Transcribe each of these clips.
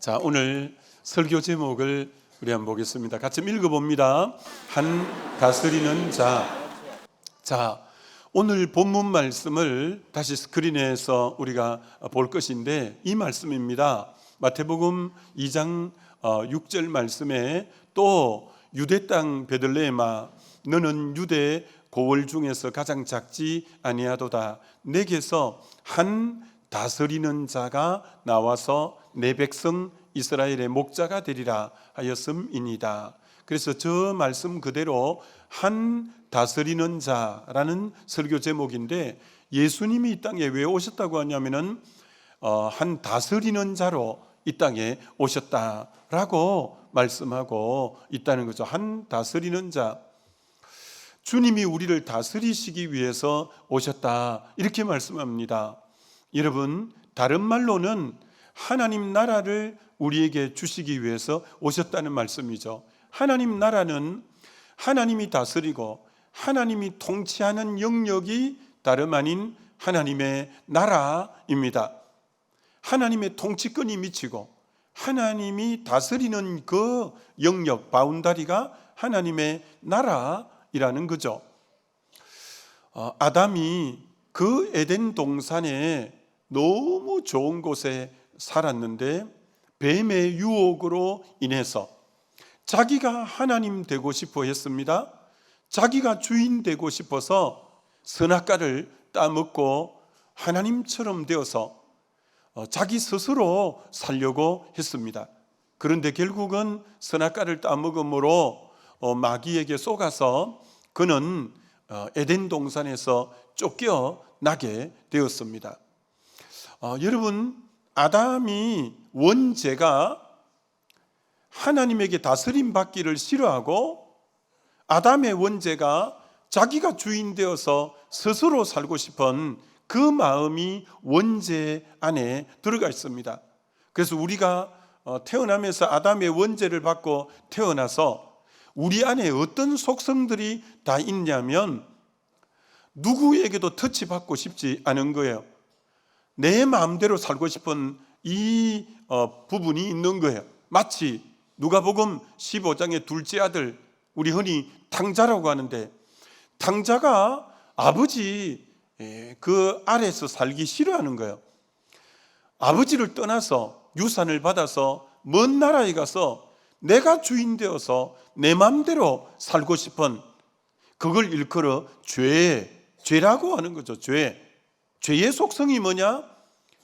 자, 오늘 설교 제목을 우리 한번 보겠습니다. 같이 읽어봅니다. 한 다스리는 자. 자, 오늘 본문 말씀을 다시 스크린에서 우리가 볼 것인데 이 말씀입니다. 마태복음 2장 6절 말씀에 또 유대 땅 베들레헴아 너는 유대 고을 중에서 가장 작지 아니하도다. 내게서 한 다스리는 자가 나와서 내 백성 이스라엘의 목자가 되리라 하였음이니이다. 그래서 저 말씀 그대로 한 다스리는 자라는 설교 제목인데, 예수님이 이 땅에 왜 오셨다고 하냐면은 한 다스리는 자로 이 땅에 오셨다라고 말씀하고 있다는 거죠. 한 다스리는 자, 주님이 우리를 다스리시기 위해서 오셨다 이렇게 말씀합니다. 여러분, 다른 말로는 하나님 나라를 우리에게 주시기 위해서 오셨다는 말씀이죠. 하나님 나라는 하나님이 다스리고 하나님이 통치하는 영역이 다름 아닌 하나님의 나라입니다. 하나님의 통치권이 미치고 하나님이 다스리는 그 영역, 바운다리가 하나님의 나라이라는 거죠. 아담이 그 에덴 동산에 너무 좋은 곳에 살았는데 뱀의 유혹으로 인해서 자기가 하나님 되고 싶어 했습니다. 자기가 주인 되고 싶어서 선악과를 따먹고 하나님처럼 되어서 자기 스스로 살려고 했습니다. 그런데 결국은 선악과를 따먹음으로 마귀에게 속아서 그는 에덴 동산에서 쫓겨나게 되었습니다. 여러분, 아담이 원죄가 하나님에게 다스림 받기를 싫어하고 아담의 원죄가 자기가 주인 되어서 스스로 살고 싶은 그 마음이 원죄 안에 들어가 있습니다. 그래서 우리가 태어나면서 아담의 원죄를 받고 태어나서 우리 안에 어떤 속성들이 다 있냐면 누구에게도 터치받고 싶지 않은 거예요. 내 마음대로 살고 싶은 이 부분이 있는 거예요. 마치 누가복음 15장의 둘째 아들, 우리 흔히 탕자라고 하는데, 탕자가 아버지 그 아래에서 살기 싫어하는 거예요. 아버지를 떠나서 유산을 받아서 먼 나라에 가서 내가 주인 되어서 내 마음대로 살고 싶은, 그걸 일컬어 죄라고 하는 거죠. 죄의 속성이 뭐냐?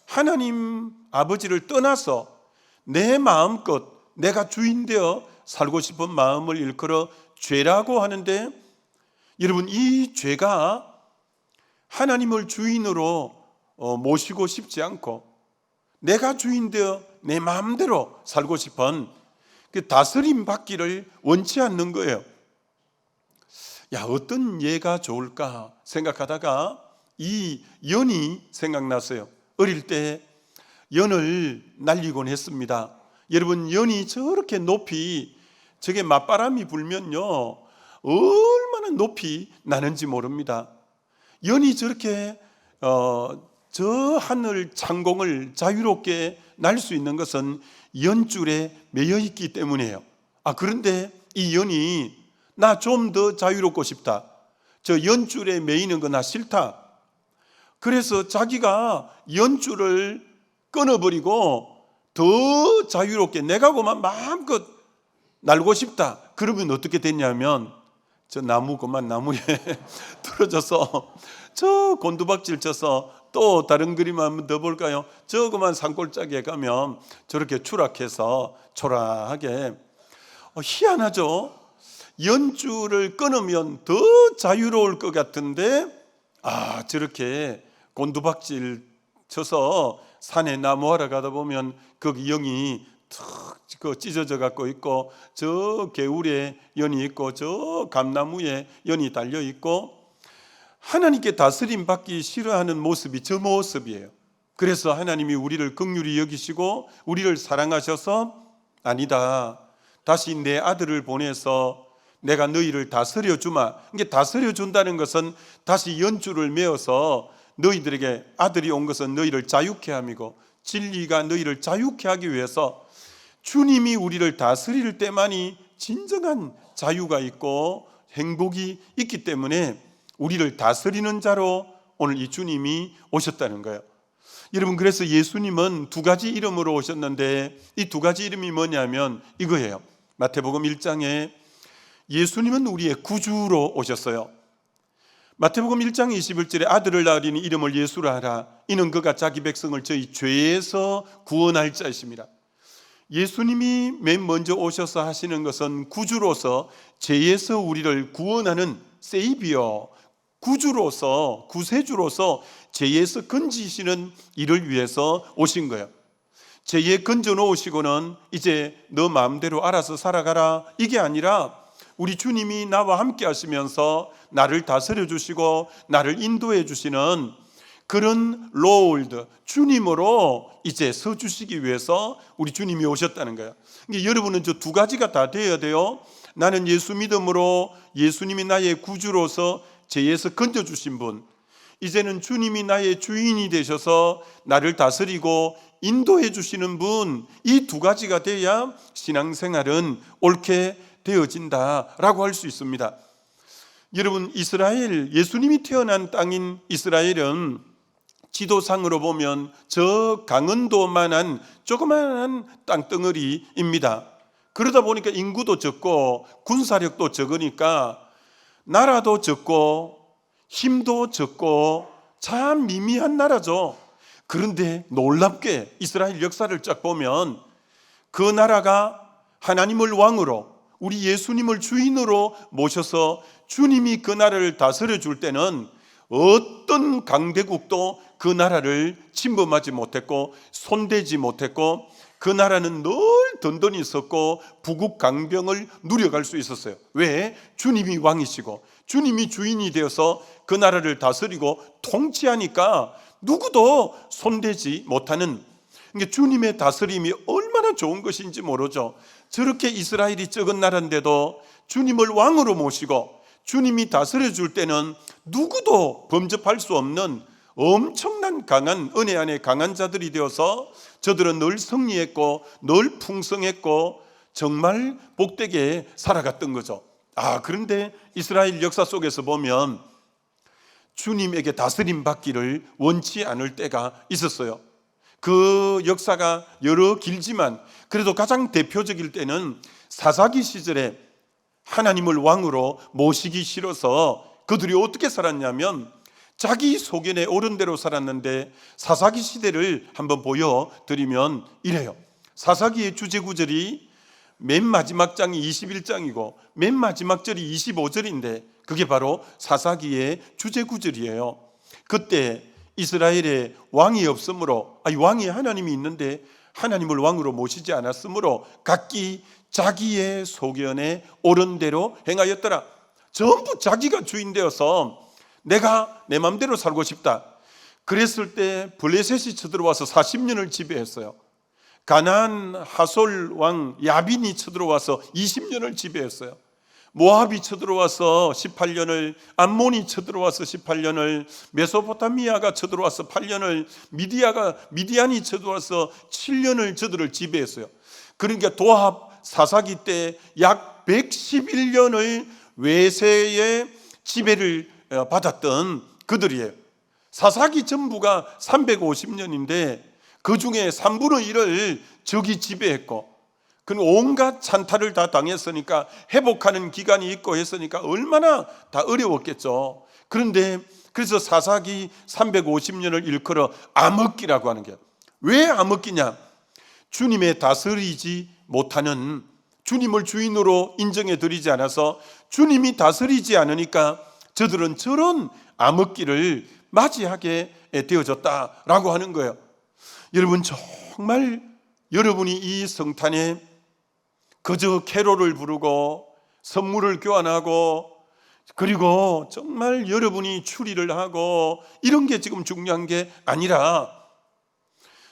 하나님 아버지를 떠나서 내 마음껏 내가 주인 되어 살고 싶은 마음을 일컬어 죄라고 하는데, 여러분, 이 죄가 하나님을 주인으로 모시고 싶지 않고 내가 주인 되어 내 마음대로 살고 싶은 그 다스림 받기를 원치 않는 거예요. 야, 어떤 예가 좋을까 생각하다가 이 연이 생각났어요. 어릴 때 연을 날리곤 했습니다. 여러분, 연이 저렇게 높이, 저게 맞바람이 불면요 얼마나 높이 나는지 모릅니다. 연이 저렇게 저 하늘 창공을 자유롭게 날 수 있는 것은 연줄에 매여 있기 때문이에요. 그런데 이 연이 나 좀 더 자유롭고 싶다, 저 연줄에 매이는 거 나 싫다, 그래서 자기가 연줄을 끊어버리고 더 자유롭게 내가 그만 마음껏 날고 싶다. 그러면 어떻게 됐냐면 저 나무에 떨어져서 저 곤두박질 쳐서, 또 다른 그림 한번 더 볼까요? 저 그만 산골짜기에 가면 저렇게 추락해서 초라하게, 희한하죠? 연줄을 끊으면 더 자유로울 것 같은데 저렇게 곤두박질 쳐서 산에 나무하러 가다 보면 거기 영이 툭 찢어져 갖고 있고, 저 개울에 연이 있고, 저 감나무에 연이 달려 있고, 하나님께 다스림 받기 싫어하는 모습이 저 모습이에요. 그래서 하나님이 우리를 긍휼히 여기시고 우리를 사랑하셔서, 아니다, 다시 내 아들을 보내서 내가 너희를 다스려 주마. 이게 다스려 준다는 것은 다시 연줄을 메어서 너희들에게, 아들이 온 것은 너희를 자유케 함이고 진리가 너희를 자유케 하기 위해서 주님이 우리를 다스릴 때만이 진정한 자유가 있고 행복이 있기 때문에 우리를 다스리는 자로 오늘 이 주님이 오셨다는 거예요. 여러분, 그래서 예수님은 두 가지 이름으로 오셨는데 이 두 가지 이름이 뭐냐면 이거예요. 마태복음 1장에 예수님은 우리의 구주로 오셨어요. 마태복음 1장 21절에 아들을 낳으리니 이름을 예수라 하라. 이는 그가 자기 백성을 저희 죄에서 구원할 자이십니다. 예수님이 맨 먼저 오셔서 하시는 것은 구주로서 죄에서 우리를 구원하는 세이비어, 구주로서, 구세주로서 죄에서 건지시는 일을 위해서 오신 거예요. 죄에 건져 놓으시고는 이제 너 마음대로 알아서 살아가라, 이게 아니라 우리 주님이 나와 함께 하시면서 나를 다스려 주시고 나를 인도해 주시는 그런 롤드, 주님으로 이제 서 주시기 위해서 우리 주님이 오셨다는 거예요. 그러니까 여러분은 저 두 가지가 다 되어야 돼요. 나는 예수 믿음으로 예수님이 나의 구주로서 죄에서 건져주신 분, 이제는 주님이 나의 주인이 되셔서 나를 다스리고 인도해 주시는 분, 이 두 가지가 돼야 신앙생활은 옳게 되어진다라고 할 수 있습니다. 여러분, 이스라엘, 예수님이 태어난 땅인 이스라엘은 지도상으로 보면 저 강원도만한 조그마한 땅덩어리입니다. 그러다 보니까 인구도 적고 군사력도 적으니까 나라도 적고 힘도 적고 참 미미한 나라죠. 그런데 놀랍게 이스라엘 역사를 쫙 보면 그 나라가 하나님을 왕으로, 우리 예수님을 주인으로 모셔서 주님이 그 나라를 다스려 줄 때는 어떤 강대국도 그 나라를 침범하지 못했고 손대지 못했고 그 나라는 늘 든든히 섰고 부국 강병을 누려갈 수 있었어요. 왜? 주님이 왕이시고 주님이 주인이 되어서 그 나라를 다스리고 통치하니까 누구도 손대지 못하는, 그러니까 주님의 다스림이 얼마나 좋은 것인지 모르죠. 저렇게 이스라엘이 적은 나라인데도 주님을 왕으로 모시고 주님이 다스려 줄 때는 누구도 범접할 수 없는 엄청난 강한, 은혜 안에 강한 자들이 되어서 저들은 늘 승리했고 늘 풍성했고 정말 복되게 살아갔던 거죠. 그런데 이스라엘 역사 속에서 보면 주님에게 다스림 받기를 원치 않을 때가 있었어요. 그 역사가 여러 길지만 그래도 가장 대표적일 때는 사사기 시절에 하나님을 왕으로 모시기 싫어서 그들이 어떻게 살았냐면 자기 소견에 옳은 대로 살았는데, 사사기 시대를 한번 보여드리면 이래요. 사사기의 주제구절이 맨 마지막 장이 21장이고 맨 마지막 절이 25절인데 그게 바로 사사기의 주제구절이에요. 그때 이스라엘에 왕이 없으므로, 왕이 하나님이 있는데 하나님을 왕으로 모시지 않았으므로 각기 자기의 소견에 옳은 대로 행하였더라. 전부 자기가 주인 되어서 내가 내 마음대로 살고 싶다. 그랬을 때 블레셋이 쳐들어와서 40년을 지배했어요. 가나안 하솔 왕 야빈이 쳐들어와서 20년을 지배했어요. 모압이 쳐들어와서 18년을, 암몬이 쳐들어와서 18년을, 메소포타미아가 쳐들어와서 8년을, 미디안이 쳐들어와서 7년을 저들을 지배했어요. 그러니까 도합 사사기 때 약 111년을 외세의 지배를 받았던 그들이에요. 사사기 전부가 350년인데 그 중에 3분의 1을 적이 지배했고, 그는 온갖 찬탈을 다 당했으니까 회복하는 기간이 있고 했으니까 얼마나 다 어려웠겠죠. 그런데 그래서 사사기 350년을 일컬어 암흑기라고 하는 거예요. 왜 암흑기냐? 주님의 다스리지 못하는, 주님을 주인으로 인정해 드리지 않아서 주님이 다스리지 않으니까 저들은 저런 암흑기를 맞이하게 되어졌다라고 하는 거예요. 여러분, 정말 여러분이 이 성탄에 그저 캐롤을 부르고 선물을 교환하고 그리고 정말 여러분이 추리를 하고 이런 게 지금 중요한 게 아니라,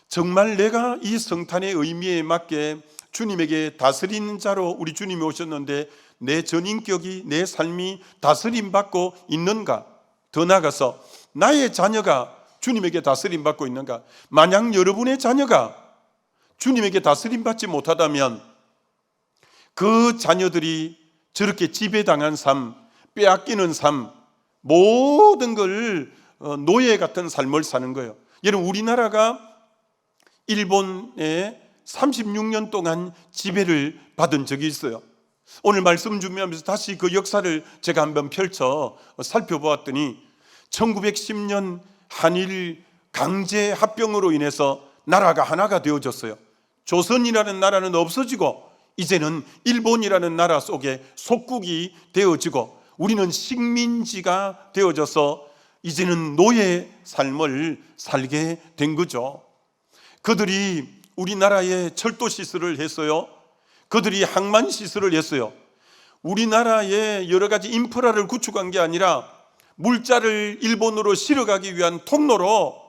정말 내가 이 성탄의 의미에 맞게 주님에게 다스리는 자로 우리 주님이 오셨는데 내 전인격이, 내 삶이 다스림 받고 있는가? 더 나아가서 나의 자녀가 주님에게 다스림 받고 있는가? 만약 여러분의 자녀가 주님에게 다스림 받지 못하다면 그 자녀들이 저렇게 지배당한 삶, 빼앗기는 삶, 모든 걸 노예 같은 삶을 사는 거예요. 여러분, 우리나라가 일본에 36년 동안 지배를 받은 적이 있어요. 오늘 말씀 준비하면서 다시 그 역사를 제가 한번 펼쳐 살펴보았더니 1910년 한일 강제 합병으로 인해서 나라가 하나가 되어졌어요. 조선이라는 나라는 없어지고 이제는 일본이라는 나라 속에 속국이 되어지고 우리는 식민지가 되어져서 이제는 노예 삶을 살게 된 거죠. 그들이 우리나라에 철도 시설을 했어요. 그들이 항만 시설을 했어요. 우리나라에 여러 가지 인프라를 구축한 게 아니라 물자를 일본으로 실어가기 위한 통로로,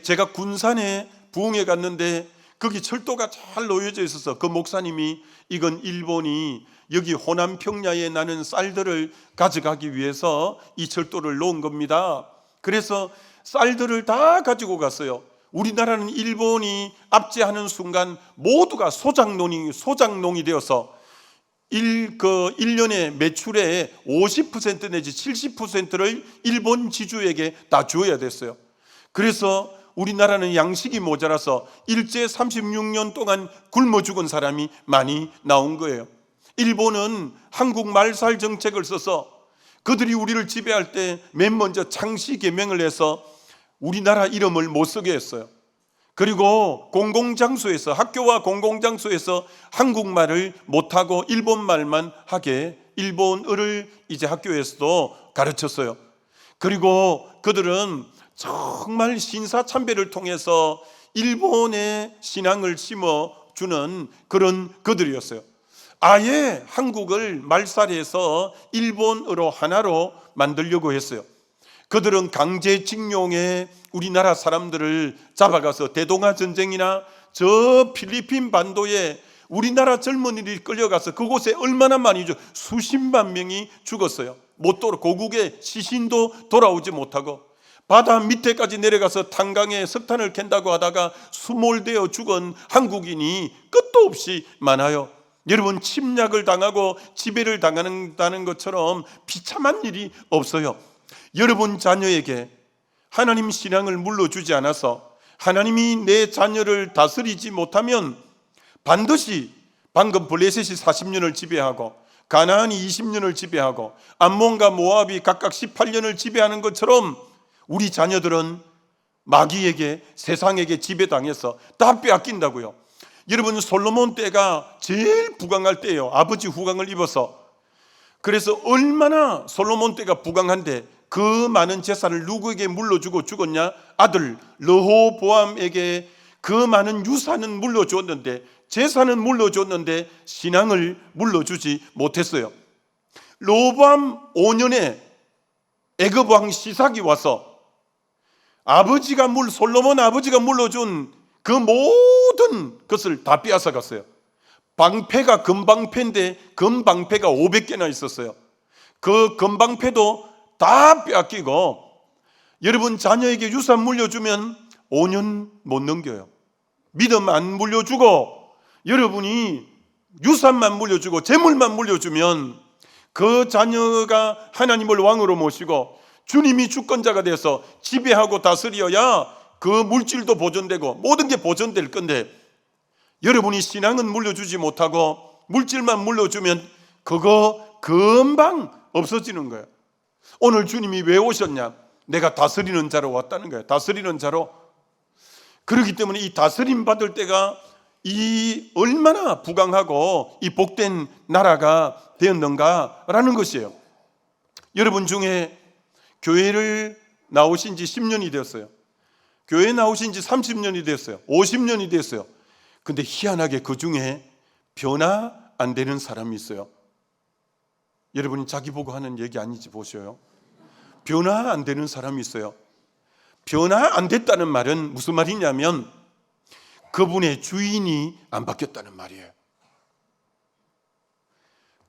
제가 군산에 부흥회 갔는데 거기 철도가 잘 놓여져 있어서 그 목사님이 이건 일본이 여기 호남 평야에 나는 쌀들을 가져가기 위해서 이 철도를 놓은 겁니다. 그래서 쌀들을 다 가지고 갔어요. 우리나라는 일본이 압제하는 순간 모두가 소작농이 되어서 1년의 매출의 50% 내지 70%를 일본 지주에게 다 주어야 됐어요. 그래서 우리나라는 양식이 모자라서 일제 36년 동안 굶어 죽은 사람이 많이 나온 거예요. 일본은 한국 말살 정책을 써서 그들이 우리를 지배할 때 맨 먼저 창씨 개명을 해서 우리나라 이름을 못 쓰게 했어요. 그리고 공공장소에서, 학교와 공공장소에서 한국말을 못하고 일본말만 하게 일본어를 이제 학교에서도 가르쳤어요. 그리고 그들은 정말 신사참배를 통해서 일본의 신앙을 심어주는 그런 그들이었어요. 아예 한국을 말살해서 일본어로 하나로 만들려고 했어요. 그들은 강제징용에 우리나라 사람들을 잡아가서 대동아 전쟁이나 저 필리핀 반도에 우리나라 젊은이들이 끌려가서 그곳에 얼마나 많이 수십만 명이 죽었어요. 고국의 시신도 돌아오지 못하고 바다 밑에까지 내려가서 탄광에 석탄을 캔다고 하다가 수몰되어 죽은 한국인이 끝도 없이 많아요. 여러분, 침략을 당하고 지배를 당한다는 것처럼 비참한 일이 없어요. 여러분 자녀에게 하나님 신앙을 물려주지 않아서 하나님이 내 자녀를 다스리지 못하면 반드시 방금 블레셋이 40년을 지배하고 가나안이 20년을 지배하고 암몬과 모압이 각각 18년을 지배하는 것처럼 우리 자녀들은 마귀에게, 세상에게 지배당해서 다 빼앗긴다고요. 여러분, 솔로몬 때가 제일 부강할 때예요. 아버지 후광을 입어서. 그래서 얼마나 솔로몬 때가 부강한데 그 많은 재산을 누구에게 물려주고 죽었냐? 아들 르호보암에게 그 많은 유산은 물려줬는데, 재산은 물려줬는데 신앙을 물려주지 못했어요. 르호보암 5년에 애굽 왕 시삭이 와서 솔로몬 아버지가 물려준 그 모든 것을 다 빼앗아 갔어요. 방패가 금방패인데 금방패가 500개나 있었어요. 그 금방패도 다 빼앗기고, 여러분 자녀에게 유산 물려주면 5년 못 넘겨요. 믿음 안 물려주고 여러분이 유산만 물려주고 재물만 물려주면 그 자녀가 하나님을 왕으로 모시고 주님이 주권자가 돼서 지배하고 다스려야 그 물질도 보존되고 모든 게 보존될 건데, 여러분이 신앙은 물려주지 못하고 물질만 물려주면 그거 금방 없어지는 거예요. 오늘 주님이 왜 오셨냐? 내가 다스리는 자로 왔다는 거예요. 다스리는 자로. 그렇기 때문에 이 다스림 받을 때가 이 얼마나 부강하고 이 복된 나라가 되었는가라는 것이에요. 여러분 중에 교회를 나오신 지 10년이 되었어요. 교회 나오신 지 30년이 되었어요. 50년이 되었어요. 근데 희한하게 그 중에 변화 안 되는 사람이 있어요. 여러분이 자기 보고 하는 얘기 아닌지 보셔요. 변화 안 되는 사람이 있어요. 변화 안 됐다는 말은 무슨 말이냐면 그분의 주인이 안 바뀌었다는 말이에요.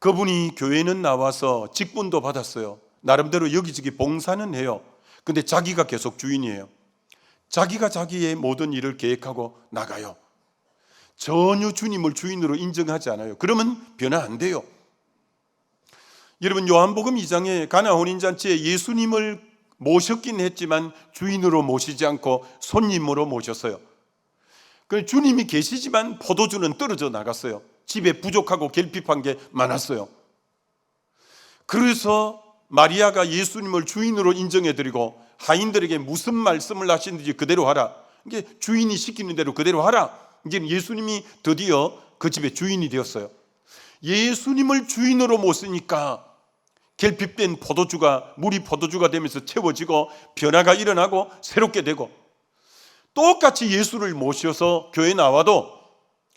그분이 교회는 나와서 직분도 받았어요. 나름대로 여기저기 봉사는 해요. 근데 자기가 계속 주인이에요. 자기가 자기의 모든 일을 계획하고 나가요. 전혀 주님을 주인으로 인정하지 않아요. 그러면 변화 안 돼요. 여러분, 요한복음 2장에 가나 혼인잔치에 예수님을 모셨긴 했지만 주인으로 모시지 않고 손님으로 모셨어요. 주님이 계시지만 포도주는 떨어져 나갔어요. 집에 부족하고 결핍한 게 많았어요. 그래서 마리아가 예수님을 주인으로 인정해드리고 하인들에게 무슨 말씀을 하시는지 그대로 하라. 이게 주인이 시키는 대로 그대로 하라. 이제 예수님이 드디어 그 집의 주인이 되었어요. 예수님을 주인으로 모시니까 결핍된 포도주가 물이 포도주가 되면서 채워지고 변화가 일어나고 새롭게 되고, 똑같이 예수를 모셔서 교회 나와도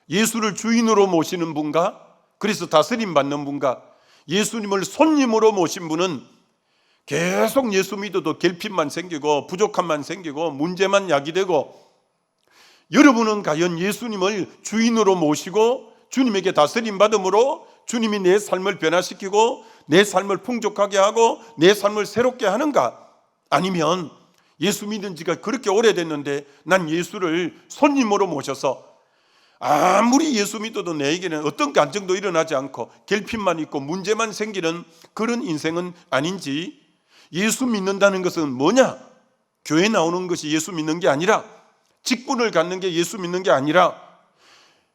예수를 주인으로 모시는 분과, 그래서 다스림 받는 분과 예수님을 손님으로 모신 분은 계속 예수 믿어도 결핍만 생기고 부족함만 생기고 문제만 야기되고, 여러분은 과연 예수님을 주인으로 모시고 주님에게 다스림 받음으로 주님이 내 삶을 변화시키고 내 삶을 풍족하게 하고 내 삶을 새롭게 하는가? 아니면 예수 믿은 지가 그렇게 오래됐는데 난 예수를 손님으로 모셔서 아무리 예수 믿어도 내에게는 어떤 감정도 일어나지 않고 결핍만 있고 문제만 생기는 그런 인생은 아닌지. 예수 믿는다는 것은 뭐냐? 교회 나오는 것이 예수 믿는 게 아니라, 직분을 갖는 게 예수 믿는 게 아니라,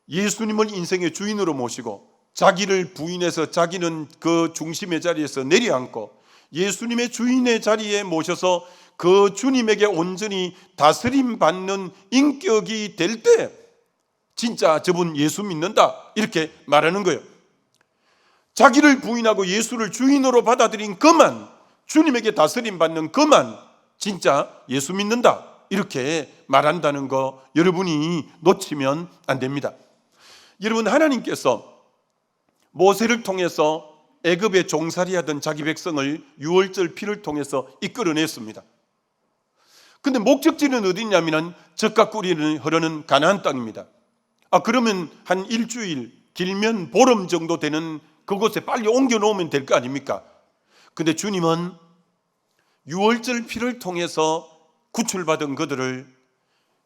예수님을 인생의 주인으로 모시고 자기를 부인해서 자기는 그 중심의 자리에서 내려앉고 예수님의 주인의 자리에 모셔서 그 주님에게 온전히 다스림 받는 인격이 될 때 진짜 저분 예수 믿는다 이렇게 말하는 거예요. 자기를 부인하고 예수를 주인으로 받아들인 그만, 주님에게 다스림 받는 그만 진짜 예수 믿는다 이렇게 말한다는 거 여러분이 놓치면 안 됩니다. 여러분, 하나님께서 모세를 통해서 애굽에 종살이하던 자기 백성을 유월절 피를 통해서 이끌어냈습니다. 근데 목적지는 어디냐면 젖과 꿀이 흐르는 가나안 땅입니다. 그러면 한 일주일, 길면 보름 정도 되는 그곳에 빨리 옮겨 놓으면 될 거 아닙니까? 근데 주님은 유월절 피를 통해서 구출받은 그들을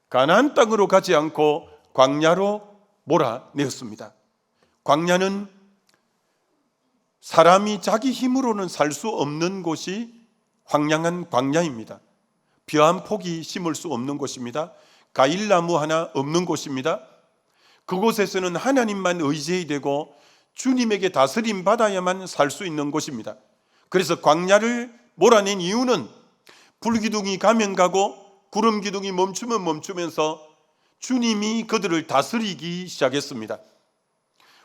가나안 땅으로 가지 않고 광야로 몰아내었습니다. 광야는 사람이 자기 힘으로는 살 수 없는 곳이 황량한 광야입니다. 벼 한 폭이 심을 수 없는 곳입니다. 과일나무 하나 없는 곳입니다. 그곳에서는 하나님만 의지해야 되고 주님에게 다스림 받아야만 살 수 있는 곳입니다. 그래서 광야를 몰아낸 이유는 불기둥이 가면 가고 구름기둥이 멈추면 멈추면서 주님이 그들을 다스리기 시작했습니다.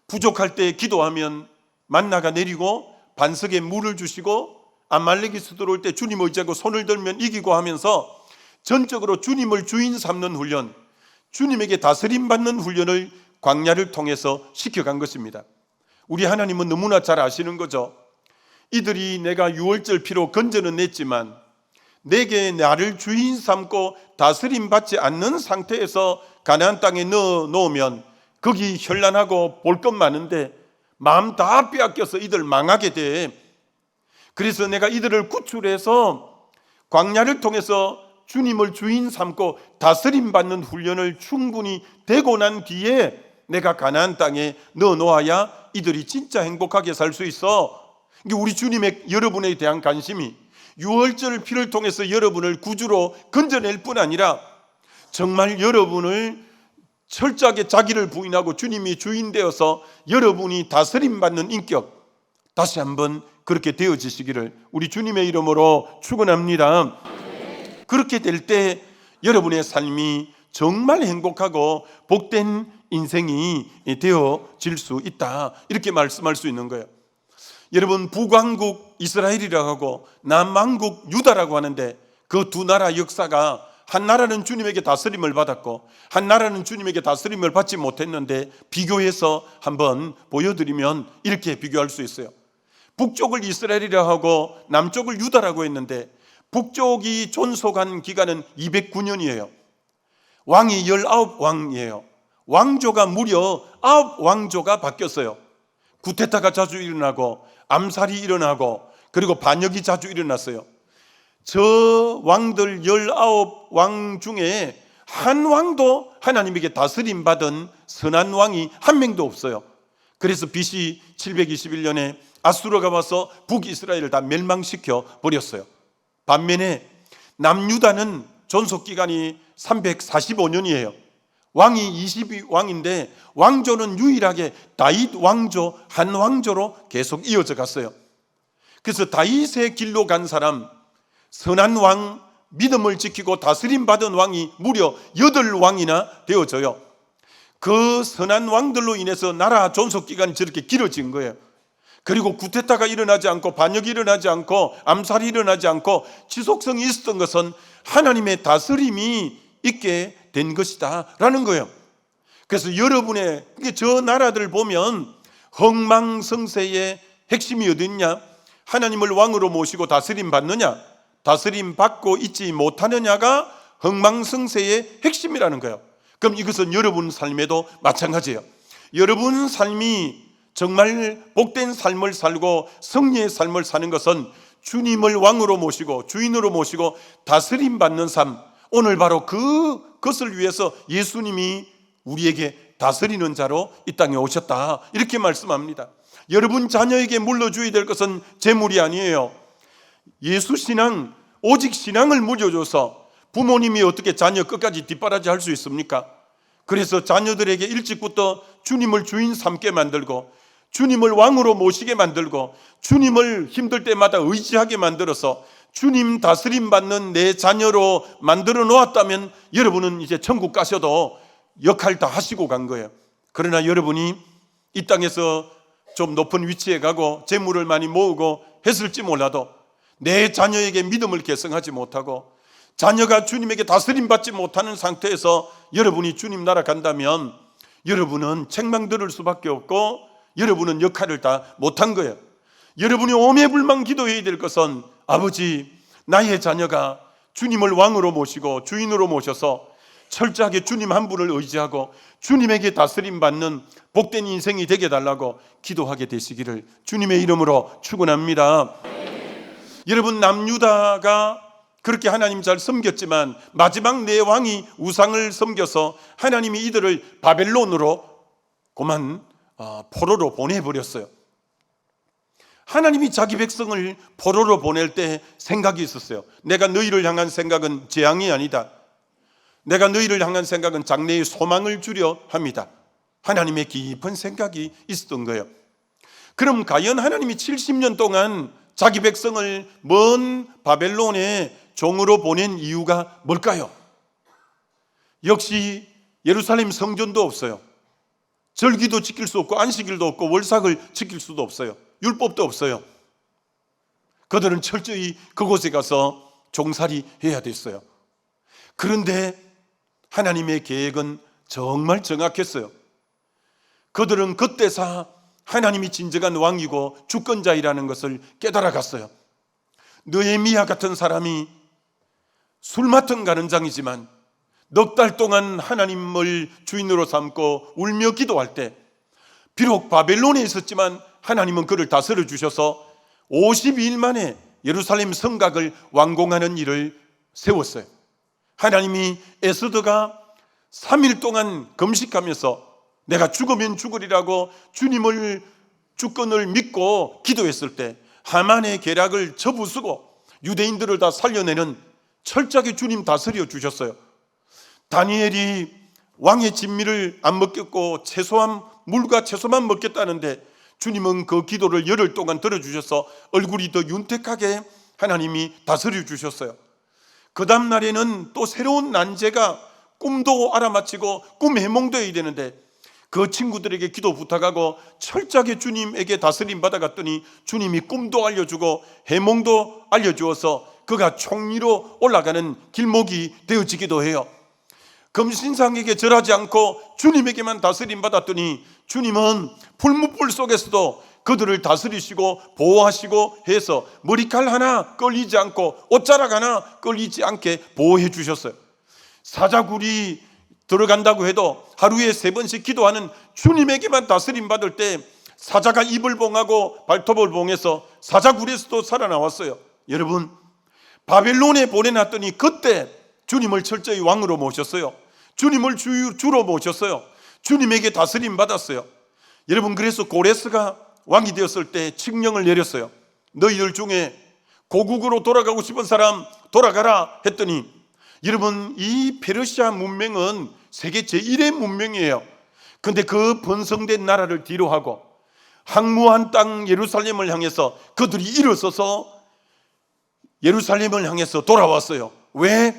부족할 때 기도하면 만나가 내리고 반석에 물을 주시고 아말렉이 들어올 때 주님 의지하고 손을 들면 이기고 하면서 전적으로 주님을 주인 삼는 훈련, 주님에게 다스림 받는 훈련을 광야를 통해서 시켜간 것입니다. 우리 하나님은 너무나 잘 아시는 거죠. 이들이 내가 유월절 피로 건져는 냈지만 내게 나를 주인 삼고 다스림 받지 않는 상태에서 가나안 땅에 넣어 놓으면 거기 현란하고 볼 것 많은데 마음 다 빼앗겨서 이들 망하게 돼. 그래서 내가 이들을 구출해서 광야를 통해서 주님을 주인 삼고 다스림 받는 훈련을 충분히 되고 난 뒤에 내가 가나안 땅에 넣어 놓아야 이들이 진짜 행복하게 살 수 있어. 우리 주님의 여러분에 대한 관심이 유월절 피를 통해서 여러분을 구주로 건져낼 뿐 아니라 정말 여러분을 철저하게 자기를 부인하고 주님이 주인 되어서 여러분이 다스림 받는 인격, 다시 한번 그렇게 되어지시기를 우리 주님의 이름으로 축원합니다. 그렇게 될 때 여러분의 삶이 정말 행복하고 복된 인생이 되어질 수 있다, 이렇게 말씀할 수 있는 거예요. 여러분, 북왕국 이스라엘이라고 하고 남왕국 유다라고 하는데 그 두 나라 역사가, 한 나라는 주님에게 다스림을 받았고 한 나라는 주님에게 다스림을 받지 못했는데 비교해서 한번 보여드리면 이렇게 비교할 수 있어요. 북쪽을 이스라엘이라고 하고 남쪽을 유다라고 했는데 북쪽이 존속한 기간은 209년이에요. 왕이 19왕이에요. 왕조가 무려 9왕조가 바뀌었어요. 쿠데타가 자주 일어나고 암살이 일어나고 그리고 반역이 자주 일어났어요. 저 왕들 19왕 중에 한 왕도 하나님에게 다스림 받은 선한 왕이 한 명도 없어요. 그래서 BC 721년에 아수르가 와서 북이스라엘을 다 멸망시켜 버렸어요. 반면에 남유다는 존속기간이 345년이에요. 왕이 22왕인데 왕조는 유일하게 다윗 왕조 한 왕조로 계속 이어져 갔어요. 그래서 다윗의 길로 간 사람, 선한 왕, 믿음을 지키고 다스림 받은 왕이 무려 8왕이나 되어져요. 그 선한 왕들로 인해서 나라 존속기간이 저렇게 길어진 거예요. 그리고 쿠데타가 일어나지 않고 반역이 일어나지 않고 암살이 일어나지 않고 지속성이 있었던 것은 하나님의 다스림이 있게 된 것이다 라는 거예요. 그래서 여러분의 저 나라들 보면 흥망성쇠의 핵심이 어디 있냐? 하나님을 왕으로 모시고 다스림 받느냐, 다스림 받고 있지 못하느냐가 흥망성쇠의 핵심이라는 거예요. 그럼 이것은 여러분 삶에도 마찬가지예요. 여러분 삶이 정말 복된 삶을 살고 승리의 삶을 사는 것은 주님을 왕으로 모시고 주인으로 모시고 다스림 받는 삶, 오늘 바로 그것을 위해서 예수님이 우리에게 다스리는 자로 이 땅에 오셨다 이렇게 말씀합니다. 여러분 자녀에게 물려줘야 될 것은 재물이 아니에요. 예수 신앙, 오직 신앙을 물려줘서 부모님이 어떻게 자녀 끝까지 뒷바라지 할 수 있습니까? 그래서 자녀들에게 일찍부터 주님을 주인 삼게 만들고 주님을 왕으로 모시게 만들고 주님을 힘들 때마다 의지하게 만들어서 주님 다스림 받는 내 자녀로 만들어 놓았다면 여러분은 이제 천국 가셔도 역할 다 하시고 간 거예요. 그러나 여러분이 이 땅에서 좀 높은 위치에 가고 재물을 많이 모으고 했을지 몰라도 내 자녀에게 믿음을 계승하지 못하고 자녀가 주님에게 다스림 받지 못하는 상태에서 여러분이 주님 나라 간다면 여러분은 책망 들을 수밖에 없고 여러분은 역할을 다 못한 거예요. 여러분이 오매불망 기도해야 될 것은 아버지, 나의 자녀가 주님을 왕으로 모시고 주인으로 모셔서 철저하게 주님 한 분을 의지하고 주님에게 다스림 받는 복된 인생이 되게 달라고 기도하게 되시기를 주님의 이름으로 축원합니다. 여러분, 남유다가 그렇게 하나님 잘 섬겼지만 마지막 네 왕이 우상을 섬겨서 하나님이 이들을 바벨론으로 고만 포로로 보내버렸어요. 하나님이 자기 백성을 포로로 보낼 때 생각이 있었어요. 내가 너희를 향한 생각은 재앙이 아니다. 내가 너희를 향한 생각은 장래의 소망을 주려 합니다. 하나님의 깊은 생각이 있었던 거예요. 그럼 과연 하나님이 70년 동안 자기 백성을 먼 바벨론에 종으로 보낸 이유가 뭘까요? 역시 예루살렘 성전도 없어요. 절기도 지킬 수 없고 안식일도 없고 월삭을 지킬 수도 없어요. 율법도 없어요. 그들은 철저히 그곳에 가서 종살이 해야 됐어요. 그런데 하나님의 계획은 정말 정확했어요. 그들은 그때서 하나님이 진정한 왕이고 주권자이라는 것을 깨달아갔어요. 느헤미야 같은 사람이 술 맡은 가는장이지만 넉 달 동안 하나님을 주인으로 삼고 울며 기도할 때 비록 바벨론에 있었지만 하나님은 그를 다스려 주셔서 52일 만에 예루살렘 성곽을 완공하는 일을 세웠어요. 하나님이 에스더가 3일 동안 금식하면서 내가 죽으면 죽으리라고 주님을 주권을 믿고 기도했을 때 하만의 계략을 접으쓰고 유대인들을 다 살려내는 철저하게 주님 다스려 주셨어요. 다니엘이 왕의 진미를 안 먹겠고 최소한 물과 채소만 먹겠다는데 주님은 그 기도를 열흘 동안 들어주셔서 얼굴이 더 윤택하게 하나님이 다스려 주셨어요. 그 다음 날에는 또 새로운 난제가 꿈도 알아맞히고 꿈 해몽되어야 되는데 그 친구들에게 기도 부탁하고 철저하게 주님에게 다스림 받아갔더니 주님이 꿈도 알려주고 해몽도 알려주어서 그가 총리로 올라가는 길목이 되어지기도 해요. 금신상에게 절하지 않고 주님에게만 다스림 받았더니 주님은 풀무불 속에서도 그들을 다스리시고 보호하시고 해서 머리칼 하나 끌리지 않고 옷자락 하나 끌리지 않게 보호해 주셨어요. 사자굴이 들어간다고 해도 하루에 3번씩 기도하는 주님에게만 다스림 받을 때 사자가 입을 봉하고 발톱을 봉해서 사자굴에서도 살아나왔어요. 여러분, 바벨론에 보내놨더니 그때 주님을 철저히 왕으로 모셨어요. 주님을 주로 모셨어요. 주님에게 다스림 받았어요. 여러분, 그래서 고레스가 왕이 되었을 때 칙령을 내렸어요. 너희들 중에 고국으로 돌아가고 싶은 사람 돌아가라 했더니, 여러분, 이 페르시아 문명은 세계 제1의 문명이에요. 근데 그 번성된 나라를 뒤로 하고 항무한 땅 예루살렘을 향해서 그들이 일어서서 예루살렘을 향해서 돌아왔어요. 왜?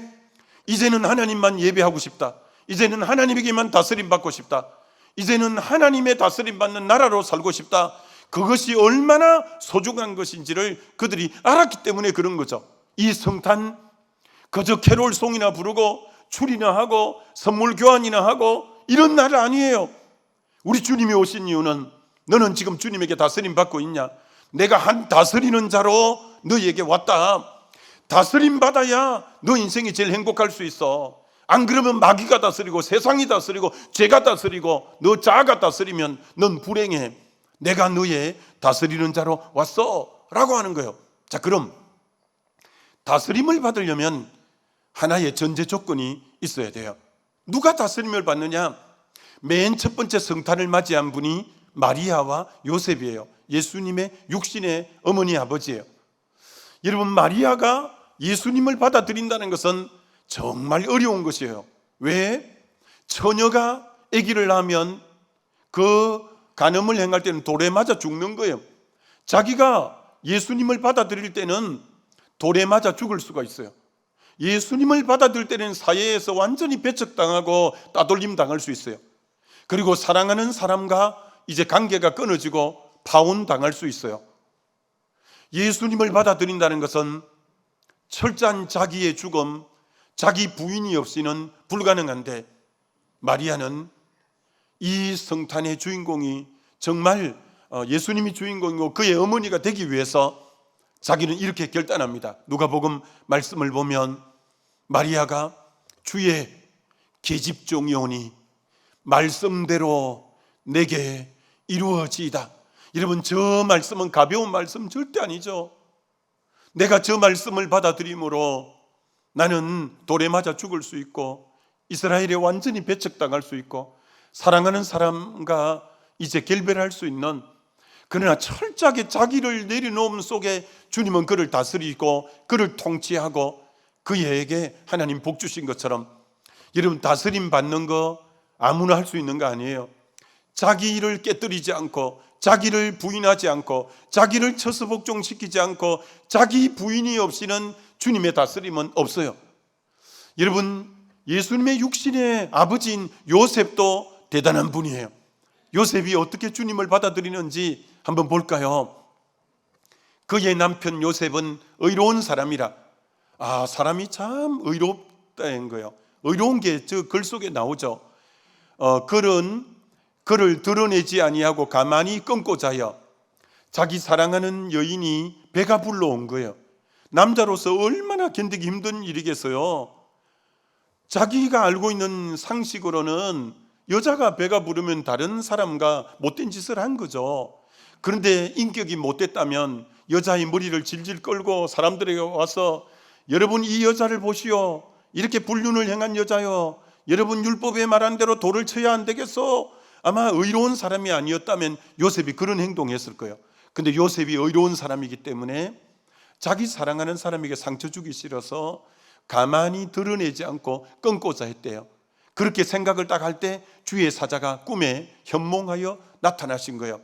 이제는 하나님만 예배하고 싶다. 이제는 하나님에게만 다스림 받고 싶다. 이제는 하나님의 다스림 받는 나라로 살고 싶다. 그것이 얼마나 소중한 것인지를 그들이 알았기 때문에 그런 거죠. 이 성탄 그저 캐롤송이나 부르고 출이나 하고 선물 교환이나 하고 이런 날 아니에요. 우리 주님이 오신 이유는, 너는 지금 주님에게 다스림 받고 있냐? 내가 한 다스리는 자로 너희에게 왔다. 다스림 받아야 너 인생이 제일 행복할 수 있어. 안 그러면 마귀가 다스리고 세상이 다스리고 죄가 다스리고 너 자아가 다스리면 넌 불행해. 내가 너의 다스리는 자로 왔어 라고 하는 거예요. 자, 그럼 다스림을 받으려면 하나의 전제 조건이 있어야 돼요. 누가 다스림을 받느냐? 맨 첫 번째 성탄을 맞이한 분이 마리아와 요셉이에요. 예수님의 육신의 어머니 아버지예요. 여러분, 마리아가 예수님을 받아들인다는 것은 정말 어려운 것이에요. 왜? 처녀가 아기를 낳으면 그 간음을 행할 때는 돌에 맞아 죽는 거예요. 자기가 예수님을 받아들일 때는 돌에 맞아 죽을 수가 있어요. 예수님을 받아들일 때는 사회에서 완전히 배척당하고 따돌림 당할 수 있어요. 그리고 사랑하는 사람과 이제 관계가 끊어지고 파혼당할 수 있어요. 예수님을 받아들인다는 것은 철저한 자기의 죽음, 자기 부인이 없이는 불가능한데, 마리아는 이 성탄의 주인공이 정말 예수님이 주인공이고 그의 어머니가 되기 위해서 자기는 이렇게 결단합니다. 누가복음 말씀을 보면 마리아가 주의 계집종이 오니 말씀대로 내게 이루어지이다. 여러분, 저 말씀은 가벼운 말씀 절대 아니죠. 내가 저 말씀을 받아들임으로 나는 돌에 맞아 죽을 수 있고 이스라엘에 완전히 배척당할 수 있고 사랑하는 사람과 이제 결별할 수 있는, 그러나 철저하게 자기를 내려놓음 속에 주님은 그를 다스리고 그를 통치하고 그에게 하나님 복 주신 것처럼, 여러분, 다스림 받는 거 아무나 할 수 있는 거 아니에요. 자기를 깨뜨리지 않고 자기를 부인하지 않고 자기를 처수복종시키지 않고 자기 부인이 없이는 주님의 다스림은 없어요. 여러분, 예수님의 육신의 아버지인 요셉도 대단한 분이에요. 요셉이 어떻게 주님을 받아들이는지 한번 볼까요? 그의 남편 요셉은 의로운 사람이라. 사람이 참 의롭다는 거예요. 의로운 게 저 글 속에 나오죠. 그를 드러내지 아니하고 가만히 끊고 자여 자기 사랑하는 여인이 배가 불러온 거예요. 남자로서 얼마나 견디기 힘든 일이겠어요. 자기가 알고 있는 상식으로는 여자가 배가 부르면 다른 사람과 못된 짓을 한 거죠. 그런데 인격이 못됐다면 여자의 머리를 질질 끌고 사람들에게 와서, 여러분 이 여자를 보시오, 이렇게 불륜을 행한 여자요, 여러분 율법에 말한 대로 돌을 쳐야 안 되겠어. 아마 의로운 사람이 아니었다면 요셉이 그런 행동했을 거예요. 근데 요셉이 의로운 사람이기 때문에 자기 사랑하는 사람에게 상처 주기 싫어서 가만히 드러내지 않고 끊고자 했대요. 그렇게 생각을 딱 할 때 주의 사자가 꿈에 현몽하여 나타나신 거예요.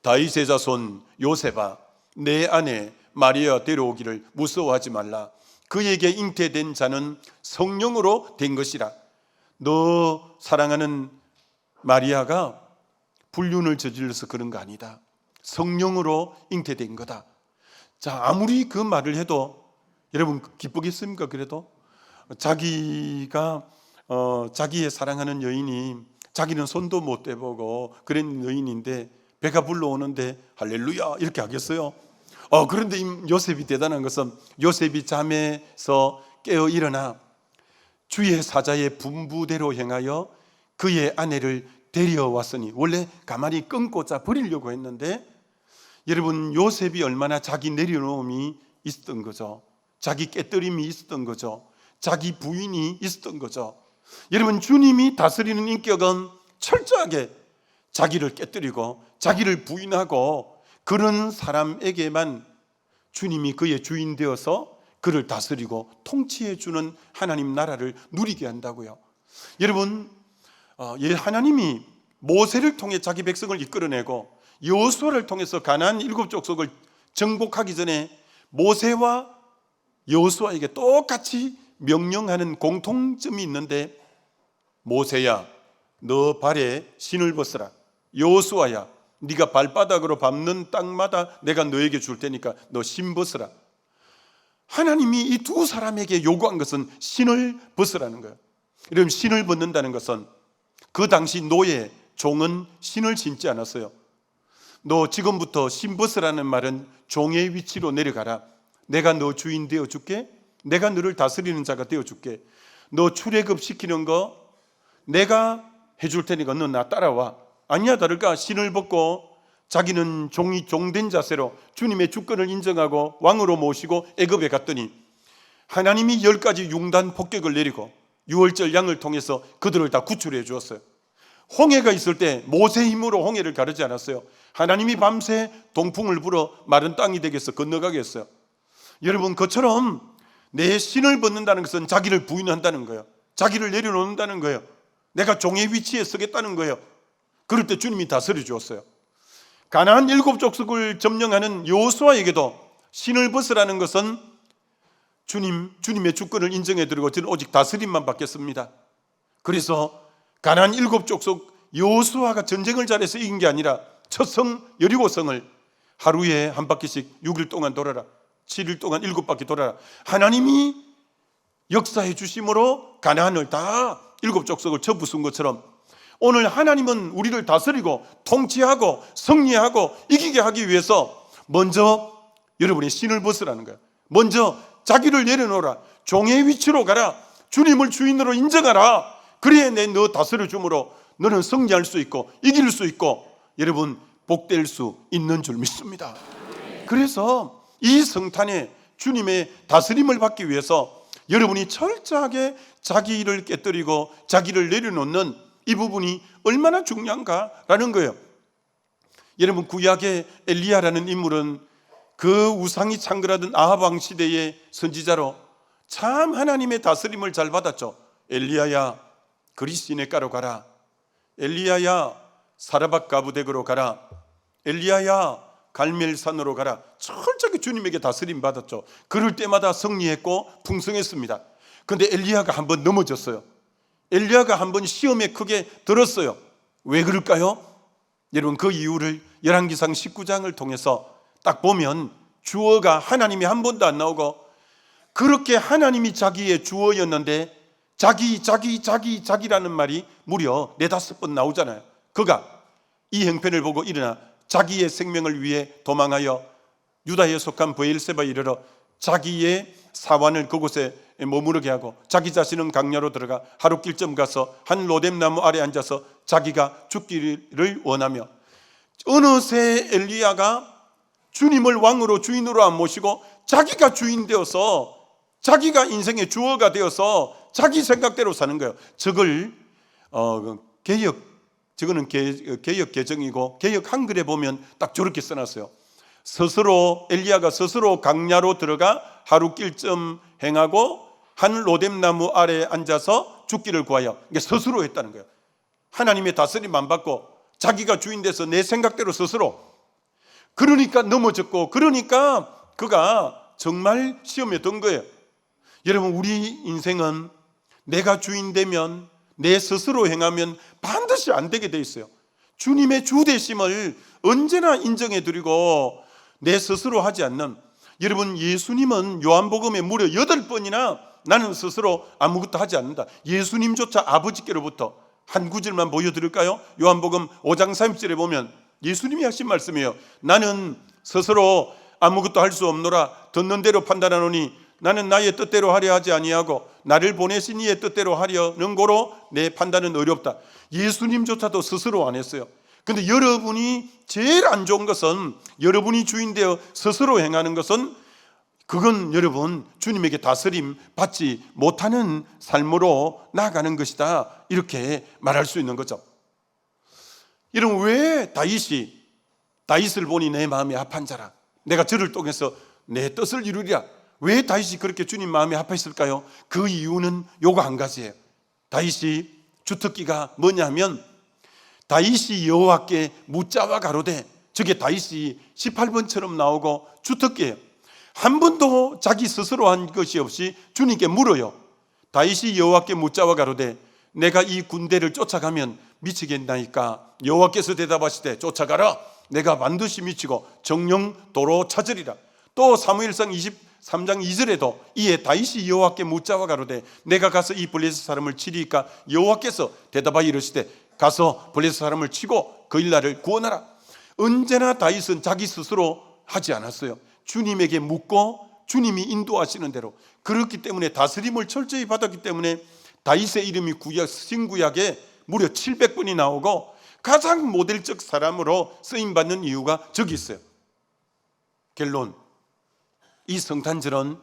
다윗의 자손 요셉아, 내 아내 마리아 데려오기를 무서워하지 말라. 그에게 잉태된 자는 성령으로 된 것이라. 너 사랑하는 마리아가 불륜을 저질러서 그런 거 아니다. 성령으로 잉태된 거다. 자, 아무리 그 말을 해도 여러분 기쁘겠습니까? 그래도 자기가 자기의 사랑하는 여인이, 자기는 손도 못 대보고 그런 여인인데 배가 불러오는데 할렐루야 이렇게 하겠어요? 그런데 요셉이 대단한 것은, 요셉이 잠에서 깨어 일어나 주의 사자의 분부대로 행하여 그의 아내를 데려왔으니, 원래 가만히 끊고자 버리려고 했는데, 여러분 요셉이 얼마나 자기 내려놓음이 있었던 거죠. 자기 깨뜨림이 있었던 거죠. 자기 부인이 있었던 거죠. 여러분, 주님이 다스리는 인격은 철저하게 자기를 깨뜨리고 자기를 부인하고 그런 사람에게만 주님이 그의 주인 되어서 그를 다스리고 통치해 주는 하나님 나라를 누리게 한다고요. 여러분, 하나님이 모세를 통해 자기 백성을 이끌어내고 여호수아를 통해서 가나안 7족속을 정복하기 전에 모세와 여호수아에게 똑같이 명령하는 공통점이 있는데, 모세야 너 발에 신을 벗어라, 여호수아야 네가 발바닥으로 밟는 땅마다 내가 너에게 줄 테니까 너 신 벗어라. 하나님이 이 두 사람에게 요구한 것은 신을 벗으라는 거예요. 여러분, 신을 벗는다는 것은 그 당시 노예, 종은 신을 신지 않았어요. 너 지금부터 신 벗으라는 말은 종의 위치로 내려가라. 내가 너 주인 되어줄게. 내가 너를 다스리는 자가 되어줄게. 너 출애굽 시키는 거 내가 해줄 테니까 너 나 따라와. 아니야 다를까 신을 벗고 자기는 종된 자세로 주님의 주권을 인정하고 왕으로 모시고 애굽에 갔더니 하나님이 10가지 융단 폭격을 내리고 유월절 양을 통해서 그들을 다 구출해 주었어요. 홍해가 있을 때 모세의 힘으로 홍해를 가르지 않았어요. 하나님이 밤새 동풍을 불어 마른 땅이 되게 해서 건너가게 했어요. 여러분, 그처럼 내 신을 벗는다는 것은 자기를 부인한다는 거예요. 자기를 내려놓는다는 거예요. 내가 종의 위치에 서겠다는 거예요. 그럴 때 주님이 다스려 주었어요. 가나안 7족속을 점령하는 여호수아에게도 신을 벗으라는 것은 주님의 주권을 인정해 드리고 저는 오직 다스림만 받겠습니다. 그래서 가나안 7족속 여호수아가 전쟁을 잘해서 이긴 게 아니라 첫 성 여리고성을 하루에 한 바퀴씩 6일 동안 돌아라, 7일 동안 7바퀴 돌아라. 하나님이 역사해 주심으로 가나안을 다 7족속을 쳐부순 것처럼 오늘 하나님은 우리를 다스리고 통치하고 승리하고 이기게 하기 위해서 먼저 여러분의 신을 벗으라는 거예요. 먼저 자기를 내려놓으라. 종의 위치로 가라. 주님을 주인으로 인정하라. 그래야 너 다스려 줌으로 너는 승리할 수 있고 이길 수 있고 여러분 복될 수 있는 줄 믿습니다. 그래서 이 성탄에 주님의 다스림을 받기 위해서 여러분이 철저하게 자기를 깨뜨리고 자기를 내려놓는 이 부분이 얼마나 중요한가라는 거예요. 여러분, 구약의 엘리야라는 인물은 그 우상이 창궐하던 아합 왕 시대의 선지자로 참 하나님의 다스림을 잘 받았죠. 엘리야야 그리 시내가로 가라. 엘리야야 사라밧 가부덱으로 가라. 엘리야야 갈멜산으로 가라. 철저하게 주님에게 다스림 받았죠. 그럴 때마다 승리했고 풍성했습니다. 그런데 엘리야가 한번 넘어졌어요. 엘리야가 한번 시험에 크게 들었어요. 왜 그럴까요? 여러분, 그 이유를 열왕기상 19장을 통해서 딱 보면 주어가 하나님이 한 번도 안 나오고 그렇게 하나님이 자기의 주어였는데 자기라는 말이 무려 4-5번 나오잖아요. 그가 이 형편을 보고 일어나 자기의 생명을 위해 도망하여 유다에 속한 브엘세바에 이르러 자기의 사환을 그곳에 머무르게 하고 자기 자신은 강야로 들어가 하룻길쯤 가서 한 로뎀나무 아래 앉아서 자기가 죽기를 원하며, 어느새 엘리야가 주님을 왕으로 주인으로 안 모시고 자기가 주인 되어서 자기가 인생의 주어가 되어서 자기 생각대로 사는 거예요. 저거는 개역 개정이고 개역 한글에 보면 딱 저렇게 써놨어요. 엘리야가 스스로 강야로 들어가 하룻길쯤 행하고 한 로뎀나무 아래에 앉아서 죽기를 구하여, 이게 스스로 했다는 거예요. 하나님의 다스림 안 받고 자기가 주인 돼서 내 생각대로 스스로. 그러니까 넘어졌고, 그러니까 그가 정말 시험에 든 거예요. 여러분, 우리 인생은 내가 주인 되면, 내 스스로 행하면 반드시 안 되게 돼 있어요. 주님의 주되심을 언제나 인정해 드리고 내 스스로 하지 않는, 여러분, 예수님은 요한복음에 무려 8번이나 나는 스스로 아무것도 하지 않는다. 예수님조차 아버지께로부터 한 구절만 보여드릴까요? 요한복음 5장 30절에 보면 예수님이 하신 말씀이에요. 나는 스스로 아무것도 할 수 없노라. 듣는 대로 판단하노니 나는 나의 뜻대로 하려 하지 아니하고 나를 보내신 이의 뜻대로 하려는 고로 내 판단은 어렵다. 예수님조차도 스스로 안 했어요. 근데 여러분이 제일 안 좋은 것은, 여러분이 주인 되어 스스로 행하는 것은 그건 여러분 주님에게 다스림 받지 못하는 삶으로 나아가는 것이다, 이렇게 말할 수 있는 거죠. 여러분, 왜 다윗을 보니 내 마음이 합한 자라, 내가 저를 통해서 내 뜻을 이루리라, 왜 다윗이 그렇게 주님 마음이 합했을까요? 그 이유는 요거 한 가지예요. 다윗이 주특기가 뭐냐면 다윗이 여호와께 묻자와 가로되, 저게 다윗이 18번처럼 나오고 주특기예요. 한 번도 자기 스스로 한 것이 없이 주님께 물어요. 다윗이 여호와께 묻자와 가로되, 내가 이 군대를 쫓아가면 미치겠나이까? 여호와께서 대답하시되, 쫓아가라. 내가 반드시 미치고 정령 도로 찾으리라. 또 사무엘상 23장 2절에도 이에 다윗이 여호와께 묻자와 가로되, 내가 가서 이 블레셋 사람을 치리이까? 여호와께서 대답하여 이르시되, 가서 블레셋 사람을 치고 그 일날을 구원하라. 언제나 다윗은 자기 스스로 하지 않았어요. 주님에게 묻고 주님이 인도하시는 대로. 그렇기 때문에 다스림을 철저히 받았기 때문에 다윗의 이름이 신구약에 무려 700번이 나오고 가장 모델적 사람으로 쓰임받는 이유가 저기 있어요. 결론, 이 성탄절은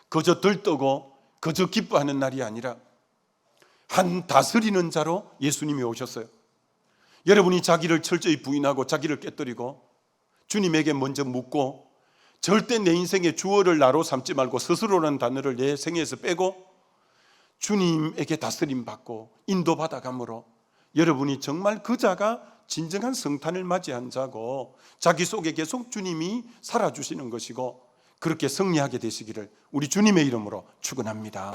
그저 들뜨고 그저 기뻐하는 날이 아니라 한 다스리는 자로 예수님이 오셨어요. 여러분이 자기를 철저히 부인하고 자기를 깨뜨리고 주님에게 먼저 묻고, 절대 내 인생의 주어를 나로 삼지 말고 스스로라는 단어를 내 생애에서 빼고 주님에게 다스림 받고 인도받아 감으로 여러분이 정말 그 자가 진정한 성탄을 맞이한 자고, 자기 속에 계속 주님이 살아주시는 것이고, 그렇게 승리하게 되시기를 우리 주님의 이름으로 축원합니다.